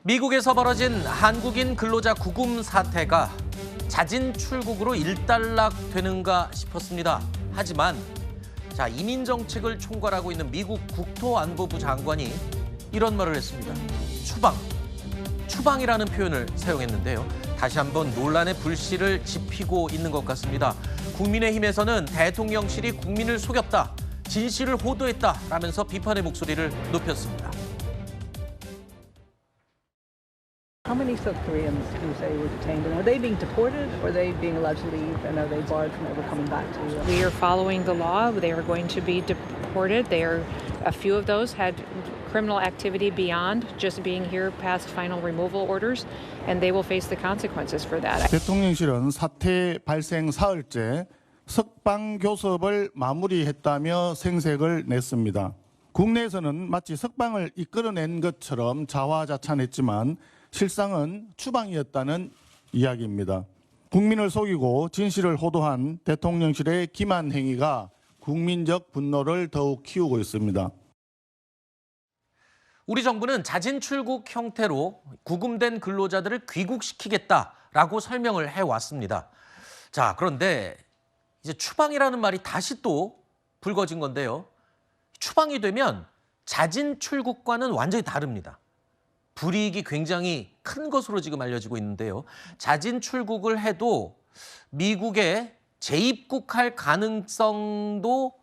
미국에서 벌어진 한국인 근로자 구금 사태가 자진 출국으로 일단락되는가 싶었습니다. 하지만 이민 정책을 총괄하고 있는 미국 국토안보부 장관이 이런 말을 했습니다. 추방이라는 표현을 사용했는데요. 다시 한번 논란의 불씨를 지피고 있는 것 같습니다. 국민의힘에서는 대통령실이 국민을 속였다, 진실을 호도했다라면서 비판의 목소리를 높였습니다. How many South Koreans do you say were detained? And are they being deported, or are they being allowed to leave, and are they barred from ever coming back to the U.S.? We are following the law. They are going to be deported. A few of those had criminal activity beyond just being here past final removal orders, and they will face the consequences for that. 대통령실은 사태 발생 사흘째 석방 교섭을 마무리했다며 생색을 냈습니다. 국내에서는 마치 석방을 이끌어낸 것처럼 자화자찬했지만 실상은 추방이었다는 이야기입니다. 국민을 속이고 진실을 호도한 대통령실의 기만 행위가 국민적 분노를 더욱 키우고 있습니다. 우리 정부는 자진 출국 형태로 구금된 근로자들을 귀국시키겠다라고 설명을 해왔습니다. 그런데 이제 추방이라는 말이 다시 또 불거진 건데요. 추방이 되면 자진 출국과는 완전히 다릅니다. 불이익이 굉장히 큰 것으로 지금 알려지고 있는데요. 자진 출국을 해도 미국에 재입국할 가능성도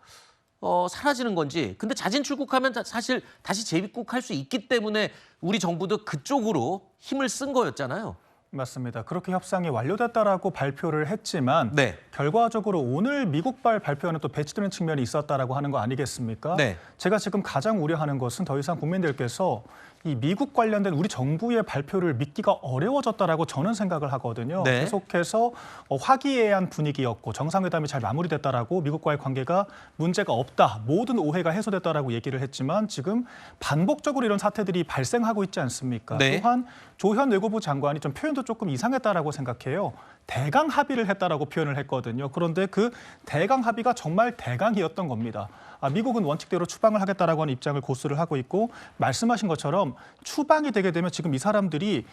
사라지는 건지. 근데 자진 출국하면 사실 다시 재입국할 수 있기 때문에 우리 정부도 그쪽으로 힘을 쓴 거였잖아요. 맞습니다. 그렇게 협상이 완료됐다라고 발표를 했지만 네. 결과적으로 오늘 미국발 발표는 또 배치되는 측면이 있었다라고 하는 거 아니겠습니까? 네. 제가 지금 가장 우려하는 것은 더 이상 국민들께서 이 미국 관련된 우리 정부의 발표를 믿기가 어려워졌다라고 저는 생각을 하거든요. 네. 계속해서 화기애애한 분위기였고 정상회담이 잘 마무리됐다라고 미국과의 관계가 문제가 없다, 모든 오해가 해소됐다라고 얘기를 했지만 지금 반복적으로 이런 사태들이 발생하고 있지 않습니까? 네. 또한 조현 외교부 장관이 좀 표현도 조금 이상했다라고 생각해요. 대강 합의를 했다라고 표현을 했거든요. 그런데 그 대강 합의가 정말 대강이었던 겁니다. 미국은 원칙대로 추방을 하겠다라고 하는 입장을 고수를 하고 있고 말씀하신 것처럼 추방이 되게 되면 지금 이 사람들이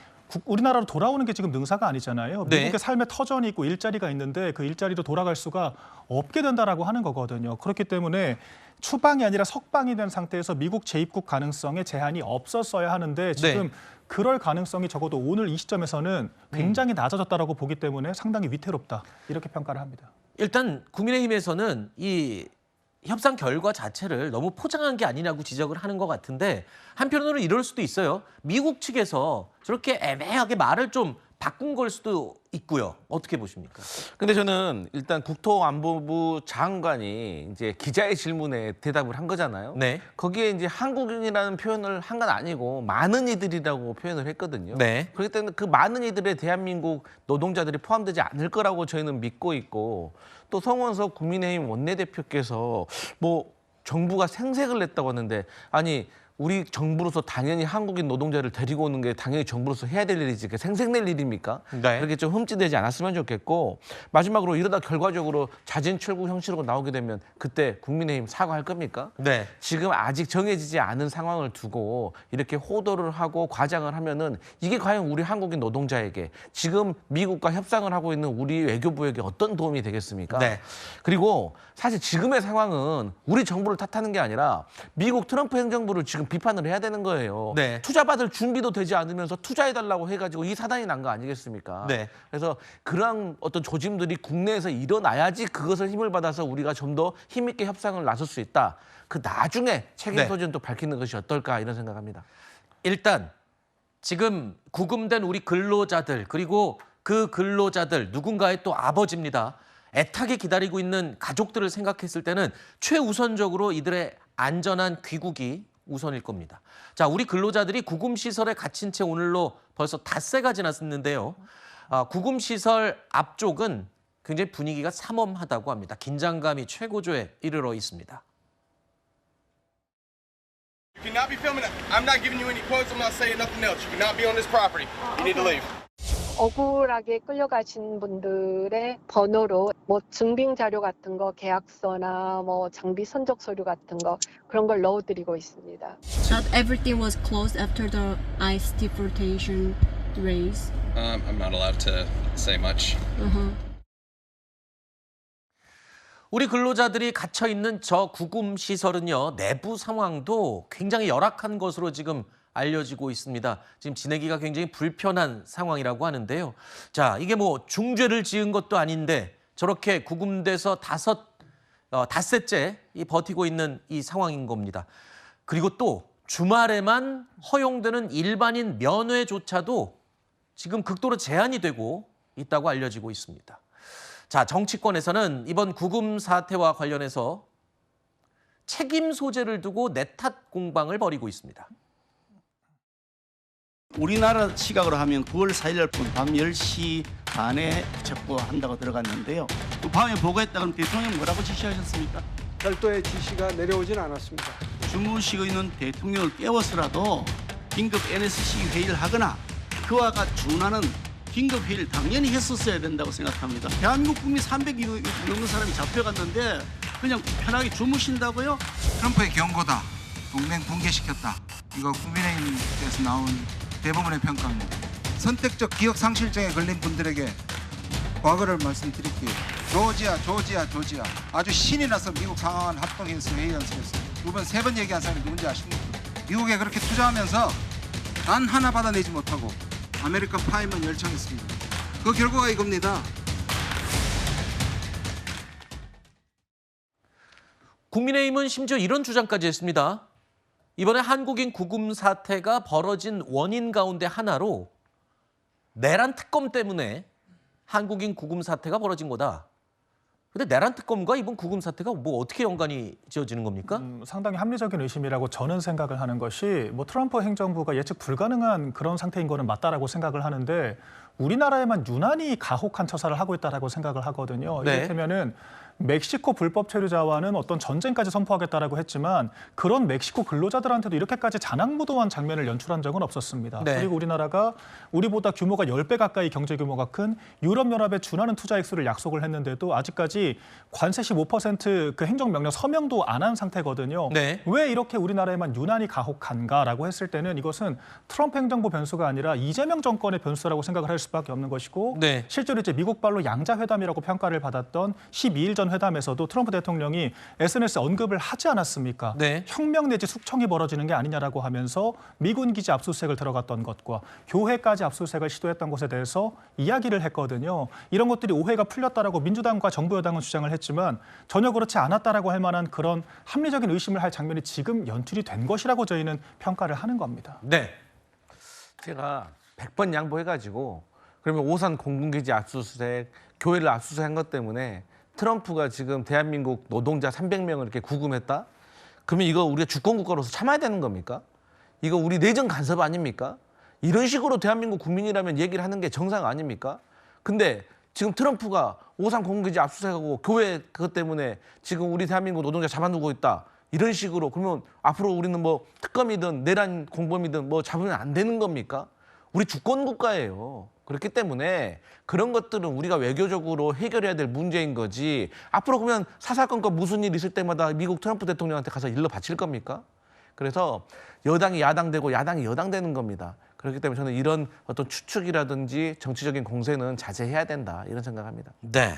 우리나라로 돌아오는 게 지금 능사가 아니잖아요. 네. 미국의 삶의 터전이 있고 일자리가 있는데 그 일자리로 돌아갈 수가 없게 된다라고 하는 거거든요. 그렇기 때문에 추방이 아니라 석방이 된 상태에서 미국 재입국 가능성에 제한이 없었어야 하는데 지금 네. 그럴 가능성이 적어도 오늘 이 시점에서는 굉장히 낮아졌다라고 보기 때문에 상당히 위태롭다, 이렇게 평가를 합니다. 일단 국민의힘에서는 이 협상 결과 자체를 너무 포장한 게 아니냐고 지적을 하는 것 같은데 한편으로는 이럴 수도 있어요. 미국 측에서 저렇게 애매하게 말을 좀 바꾼 걸 수도 있고요. 어떻게 보십니까? 근데 저는 일단 국토안보부 장관이 이제 기자의 질문에 대답을 한 거잖아요. 네. 거기에 이제 한국인이라는 표현을 한 건 아니고 많은 이들이라고 표현을 했거든요. 네. 그렇기 때문에 그 많은 이들에 대한민국 노동자들이 포함되지 않을 거라고 저희는 믿고 있고, 또 성원석 국민의힘 원내대표께서 정부가 생색을 냈다고 하는데, 아니 우리 정부로서 당연히 한국인 노동자를 데리고 오는 게 당연히 정부로서 해야 될 일이지 그 생색낼 일입니까? 네. 그렇게 좀 흠집되지 않았으면 좋겠고, 마지막으로 이러다 결과적으로 자진 출국 형식으로 나오게 되면 그때 국민의힘 사과할 겁니까? 네. 지금 아직 정해지지 않은 상황을 두고 이렇게 호도를 하고 과장을 하면은 이게 과연 우리 한국인 노동자에게 지금 미국과 협상을 하고 있는 우리 외교부에게 어떤 도움이 되겠습니까? 네. 그리고 사실 지금의 상황은 우리 정부를 탓하는 게 아니라 미국 트럼프 행정부를 지금 비판을 해야 되는 거예요. 네. 투자받을 준비도 되지 않으면서 투자해달라고 해가지고 이 사단이 난 거 아니겠습니까? 네. 그래서 그러한 어떤 조짐들이 국내에서 일어나야지 그것을 힘을 받아서 우리가 좀 더 힘있게 협상을 나설 수 있다. 그 나중에 책임 네. 소진도 밝히는 것이 어떨까 이런 생각합니다. 일단 지금 구금된 우리 근로자들, 그리고 그 근로자들 누군가의 또 아버지입니다. 애타게 기다리고 있는 가족들을 생각했을 때는 최우선적으로 이들의 안전한 귀국이 우선일 겁니다. 우리 근로자들이 구금시설에 갇힌 채 오늘로 벌써 닷새가 지났는데요. 구금시설 앞쪽은 굉장히 분위기가 삼엄하다고 합니다. 긴장감이 최고조에 이르러 있습니다. You cannot be filming. I'm not giving you any quotes. I'm not saying nothing else. You cannot be on this property. You need to leave. 억울하게 끌려가신 분들의 번호로 뭐 증빙 자료 같은 거, 계약서나 뭐 장비 선적 서류 같은 거 그런 걸 넣어드리고 있습니다. Not everything was closed after the ICE deportation raise. I'm not allowed to say much. 우리 근로자들이 갇혀 있는 저 구금 시설은요, 내부 상황도 굉장히 열악한 것으로 지금 알려지고 있습니다. 지금 지내기가 굉장히 불편한 상황이라고 하는데요. 자, 이게 뭐 중죄를 지은 것도 아닌데 저렇게 구금돼서 닷새째 버티고 있는 이 상황인 겁니다. 그리고 또 주말에만 허용되는 일반인 면회조차도 지금 극도로 제한이 되고 있다고 알려지고 있습니다. 자, 정치권에서는 이번 구금 사태와 관련해서 책임 소재를 두고 내탓 공방을 벌이고 있습니다. 우리나라 시각으로 하면 9월 4일 밤 10시 반에 체포한다고 들어갔는데요. 그 밤에 보고했다 그러면 대통령이 뭐라고 지시하셨습니까? 별도의 지시가 내려오진 않았습니다. 주무시고 있는 대통령을 깨워서라도 긴급 NSC 회의를 하거나 그와 준하는 긴급 회의를 당연히 했었어야 된다고 생각합니다. 대한민국 국민 300여 넘는 사람이 잡혀갔는데 그냥 편하게 주무신다고요? 트럼프의 경고다. 동맹 붕괴시켰다. 이거 국민의힘에서 나온 대부분의 평가입니다. 선택적 기억 상실증에 걸린 분들에게 과거를 말씀드릴게요. 조지아. 아주 신이 나서 미국 상하원 합동해서 회의 연설했어요. 이번 3번 얘기한 사람이 누군지 아십니까? 미국에 그렇게 투자하면서 단 하나 받아내지 못하고 아메리칸 파이만 열창했습니다. 그 결과가 이겁니다. 국민의힘은 심지어 이런 주장까지 했습니다. 이번에 한국인 구금 사태가 벌어진 원인 가운데 하나로 내란 특검 때문에 한국인 구금 사태가 벌어진 거다. 근데 내란 특검과 이번 구금 사태가 뭐 어떻게 연관이 지어지는 겁니까? 상당히 합리적인 의심이라고 저는 생각을 하는 것이 뭐 트럼프 행정부가 예측 불가능한 그런 상태인 거는 맞다라고 생각을 하는데 우리나라에만 유난히 가혹한 처사를 하고 있다라고 생각을 하거든요. 네. 이를테면은 멕시코 불법 체류자와는 어떤 전쟁까지 선포하겠다라고 했지만 그런 멕시코 근로자들한테도 이렇게까지 잔악무도한 장면을 연출한 적은 없었습니다. 네. 그리고 우리나라가 우리보다 규모가 10배 가까이 경제 규모가 큰 유럽연합에 준하는 투자 액수를 약속을 했는데도 아직까지 관세 15% 그 행정명령 서명도 안 한 상태거든요. 네. 왜 이렇게 우리나라에만 유난히 가혹한가라고 했을 때는 이것은 트럼프 행정부 변수가 아니라 이재명 정권의 변수라고 생각을 할 수밖에 없는 것이고 네. 실제로 이제 미국발로 양자회담이라고 평가를 받았던 12일 전 회담에서도 트럼프 대통령이 SNS 언급을 하지 않았습니까? 네. 혁명 내지 숙청이 벌어지는 게 아니냐라고 하면서 미군 기지 압수수색을 들어갔던 것과 교회까지 압수수색을 시도했던 것에 대해서 이야기를 했거든요. 이런 것들이 오해가 풀렸다라고 민주당과 정부 여당은 주장을 했지만 전혀 그렇지 않았다라고 할 만한 그런 합리적인 의심을 할 장면이 지금 연출이 된 것이라고 저희는 평가를 하는 겁니다. 네. 제가 100번 양보해가지고 그러면 오산 공군기지 압수수색, 교회를 압수수색한 것 때문에 트럼프가 지금 대한민국 노동자 300명을 이렇게 구금했다? 그러면 이거 우리가 주권국가로서 참아야 되는 겁니까? 이거 우리 내정 간섭 아닙니까? 이런 식으로 대한민국 국민이라면 얘기를 하는 게 정상 아닙니까? 근데 지금 트럼프가 오산 공군기지 압수수색하고 교회 그것 때문에 지금 우리 대한민국 노동자 잡아두고 있다. 이런 식으로 그러면 앞으로 우리는 뭐 특검이든 내란 공범이든 뭐 잡으면 안 되는 겁니까? 우리 주권국가예요. 그렇기 때문에 그런 것들은 우리가 외교적으로 해결해야 될 문제인 거지. 앞으로 그러면 사사건건 무슨 일 있을 때마다 미국 트럼프 대통령한테 가서 일러 바칠 겁니까? 그래서 여당이 야당되고 야당이 여당되는 겁니다. 그렇기 때문에 저는 이런 어떤 추측이라든지 정치적인 공세는 자제해야 된다. 이런 생각합니다. 네.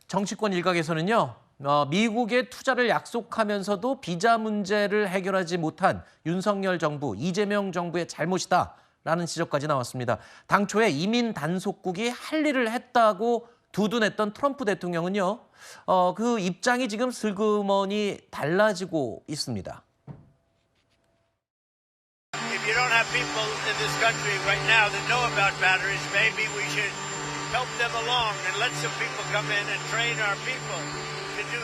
정치권 일각에서는요. 미국의 투자를 약속하면서도 비자 문제를 해결하지 못한 윤석열 정부, 이재명 정부의 잘못이다라는 지적까지 나왔습니다. 당초에 이민 단속국이 할 일을 했다고 두둔했던 트럼프 대통령은요. 그 입장이 지금 슬그머니 달라지고 있습니다. If you don't have people in this country right now that know about batteries, maybe we should help them along and let some people come in and train our people to do,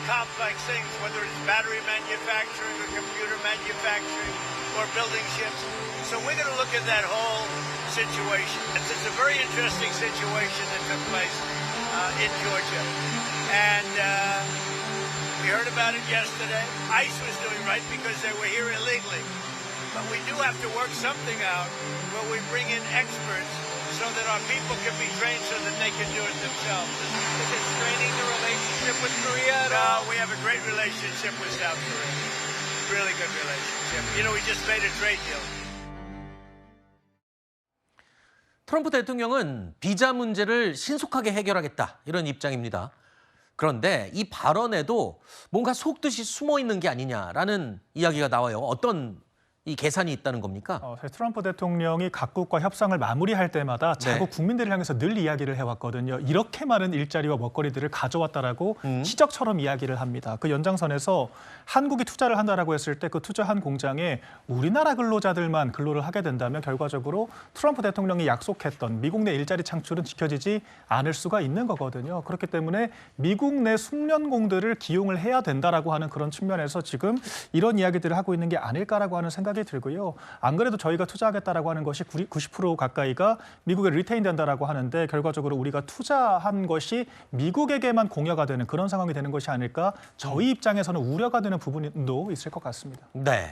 complex things, whether it's battery manufacturing or computer manufacturing or building ships. So we're going to look at that whole situation. It's a very interesting situation that took place in Georgia. And we heard about it yesterday. ICE was doing right because they were here illegally. But we do have to work something out where we bring in experts so that our people can be trained so that they can do it themselves. Is it straining the relationship with Korea at all? No, we have a great relationship with South Korea. Really good relationship. You know, we just made a trade deal. 트럼프 대통령은 비자 문제를 신속하게 해결하겠다 이런 입장입니다. 그런데 이 발언에도 뭔가 속뜻이 숨어 있는 게 아니냐라는 이야기가 나와요. 어떤 이 계산이 있다는 겁니까? 트럼프 대통령이 각국과 협상을 마무리할 때마다 자꾸 네. 국민들을 향해서 늘 이야기를 해왔거든요. 이렇게 많은 일자리와 먹거리들을 가져왔다라고 시적처럼 이야기를 합니다. 그 연장선에서 한국이 투자를 한다라고 했을 때 그 투자한 공장에 우리나라 근로자들만 근로를 하게 된다면 결과적으로 트럼프 대통령이 약속했던 미국 내 일자리 창출은 지켜지지 않을 수가 있는 거거든요. 그렇기 때문에 미국 내 숙련공들을 기용을 해야 된다라고 하는 그런 측면에서 지금 이런 이야기들을 하고 있는 게 아닐까라고 하는 생각이 들고요. 안 그래도 저희가 투자하겠다라고 하는 것이 90% 가까이가 미국에 리테인 된다라고 하는데 결과적으로 우리가 투자한 것이 미국에게만 공여가 되는 그런 상황이 되는 것이 아닐까 저희 입장에서는 우려가 되는 부분도 있을 것 같습니다. 네.